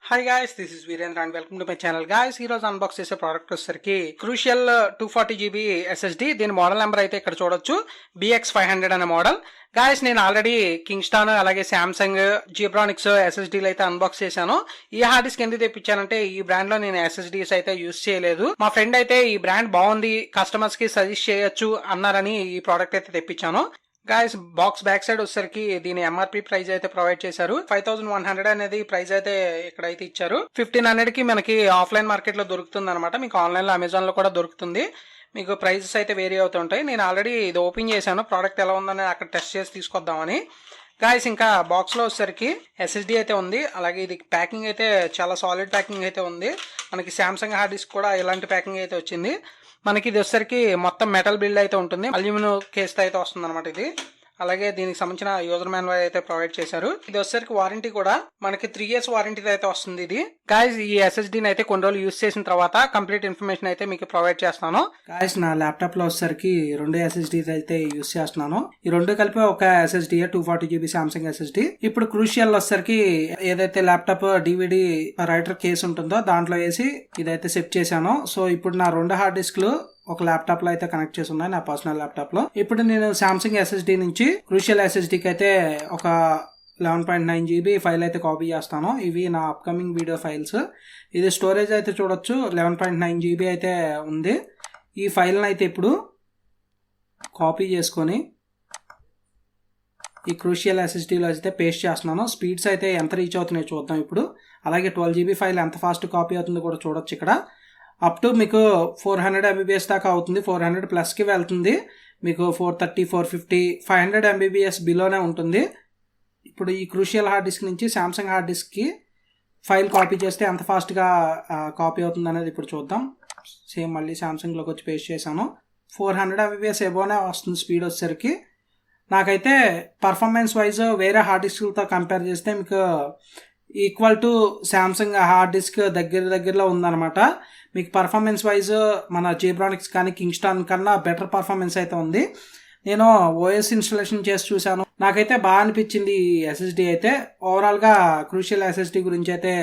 Hi guys, this is Virendra and welcome to my channel. Guys, ఈ రోజు unbox చేసే product వచ్చేసరికి క్రూషియల్ 240GB SSD. దీని మోడల్ నెంబర్ అయితే ఇక్కడ చూడొచ్చు, BX500 అనే మోడల్. గాయస్, నేను ఆల్రెడీ కింగ్స్టాన్ అలాగే శాంసంగ్ జీబ్రానిక్స్ SSDలు అయితే అన్బాక్స్ చేశాను. ఈ హార్డ్ డిస్క్ ఎందుకు తెప్పించానంటే ఈ బ్రాండ్ లో నేను SSDs అయితే యూజ్ చేయలేదు. మా ఫ్రెండ్ అయితే ఈ బ్రాండ్ బాగుంది, కస్టమర్స్ కి సజెస్ట్ చేయొచ్చు అన్నారని ఈ ప్రోడక్ట్ అయితే తెప్పించాను. గాయస్, బాక్స్ బ్యాక్ సైడ్ వచ్చేసరికి దీని ఎంఆర్పి ప్రైస్ అయితే ప్రొవైడ్ చేశారు. 5100 అనేది ప్రైస్ అయితే ఇక్కడైతే ఇచ్చారు. 1500 కి మనకి ఆఫ్లైన్ మార్కెట్ లో దొరుకుతుంది అనమాట. మీకు ఆన్లైన్ లో అమెజాన్ లో కూడా దొరుకుతుంది. మీకు ప్రైజెస్ అయితే వేరీ అవుతుంటాయి. నేను ఆల్రెడీ ఇది ఓపెన్ చేశాను, ప్రోడక్ట్ ఎలా ఉందని అక్కడ టెస్ట్ చేసి తీసుకొద్దామని. గాయస్, ఇంకా బాక్స్ లో వచ్చేసరికి SSD అయితే ఉంది. అలాగే ఇది ప్యాకింగ్ అయితే చాలా సాలిడ్ ప్యాకింగ్ అయితే ఉంది. మనకి శాంసంగ్ హార్డ్ డిస్క్ కూడా ఇలాంటి ప్యాకింగ్ అయితే వచ్చింది. మనకి ఇది వచ్చేసరికి మొత్తం మెటల్ బిల్డ్ అయితే ఉంటుంది, అల్యూమినియం కేస్ అయితే వస్తుంది అనమాట ఇది. అలాగే దీనికి సంబంధించిన యూజర్ మాన్యువల్ అయితే ప్రొవైడ్ చేశారు. ఇది వచ్చేసరికి వారంటీ కూడా మనకి 3 years వారంటీ అయితే వస్తుంది ఇది. గాయస్, ఈ SSDని అయితే కొన్ని రోజులు యూజ్ చేసిన తర్వాత కంప్లీట్ ఇన్ఫర్మేషన్ అయితే మీకు ప్రొవైడ్ చేస్తాను. గాయస్, నా ల్యాప్టాప్ లో వచ్చేసరికి 2 SSDs అయితే యూజ్ చేస్తున్నాను. ఈ రెండు కలిపి ఒక SSD 240GB సామ్సంగ్ SSD. ఇప్పుడు క్రూషియల్ వచ్చేసరికి ఏదైతే ల్యాప్టాప్ DVD రైటర్ కేసు ఉంటుందో దాంట్లో వేసి ఇదైతే సెట్ చేశాను. సో ఇప్పుడు నా 2 హార్డ్ డిస్క్లు ఒక ల్యాప్టాప్ లో అయితే కనెక్ట్ చేసి ఉన్నాయి, నా పర్సనల్ ల్యాప్టాప్ లో. ఇప్పుడు నేను సామ్సంగ్ SSD నుంచి క్రూషియల్ SSDకి అయితే ఒక 11.9GB ఫైల్ అయితే కాపీ చేస్తాను. ఇవి నా అప్కమింగ్ వీడియో ఫైల్స్. ఇది స్టోరేజ్ అయితే చూడొచ్చు, 11.9GB అయితే ఉంది. ఈ ఫైల్ని అయితే ఇప్పుడు కాపీ చేసుకొని ఈ క్రూషియల్ SSDలో అయితే పేస్ట్ చేస్తున్నాను. స్పీడ్స్ అయితే ఎంత రీచ్ అవుతున్నాయో చూద్దాం ఇప్పుడు. అలాగే 12GB ఫైల్ ఎంత ఫాస్ట్ కాపీ అవుతుందో కూడా చూడొచ్చు. ఇక్కడ అప్ టు మీకు 400 MBPS దాకా అవుతుంది, 400 ప్లస్కి వెళ్తుంది. మీకు 430, 450, 500 MBPS బిలోనే ఉంటుంది. ఇప్పుడు ఈ క్రూషియల్ హార్డ్ డిస్క్ నుంచి సామ్సంగ్ హార్డ్ డిస్క్కి ఫైల్ కాపీ చేస్తే ఎంత ఫాస్ట్గా కాపీ అవుతుంది అనేది ఇప్పుడు చూద్దాం. సేమ్ మళ్ళీ సామ్సంగ్లోకి వచ్చి పేస్ట్ చేశాను. 400 MBPS ఎబోనే వస్తుంది స్పీడ్ వచ్చేసరికి. నాకైతే పర్ఫార్మెన్స్ వైజ్ వేరే హార్డ్ డిస్క్లతో కంపేర్ చేస్తే మీకు equal to Samsung hard disk దగ్గరలో ఉందన్నమాట. మీకు పర్ఫార్మెన్స్ వైజ్ మన జీబ్రానిక్స్ కానీ కింగ్స్టాన్ కన్నా బెటర్ పర్ఫార్మెన్స్ అయితే ఉంది. నేను OS ఇన్స్టాలేషన్ చేసి చూశాను, నాకైతే బాగా అనిపించింది ఈ SSD అయితే. ఓవరాల్గా క్రూషియల్ SSD గురించి అయితే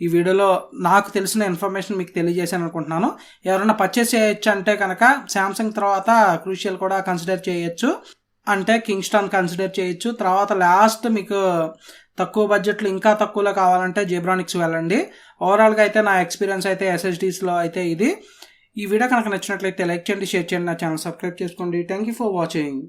ఈ వీడియోలో నాకు తెలిసిన ఇన్ఫర్మేషన్ మీకు తెలియజేశాను అనుకుంటున్నాను. ఎవరైనా పర్చేస్ చేయొచ్చు అంటే కనుక సామ్సంగ్ తర్వాత క్రూషియల్ కూడా కన్సిడర్ చేయొచ్చు, అంటే కింగ్స్టాన్ కన్సిడర్ చేయొచ్చు. తర్వాత లాస్ట్ మీకు తక్కువ బడ్జెట్లో ఇంకా తక్కువలో కావాలంటే జీబ్రానిక్స్ వెళ్ళండి. ఓవరాల్గా అయితే నా ఎక్స్పీరియన్స్ అయితే SSDస్లో అయితే ఇది. ఈ వీడియో కనుక నచ్చినట్లయితే లైక్ చేయండి, షేర్ చేయండి, నా ఛానల్ సబ్స్క్రైబ్ చేసుకోండి. Thank you for watching.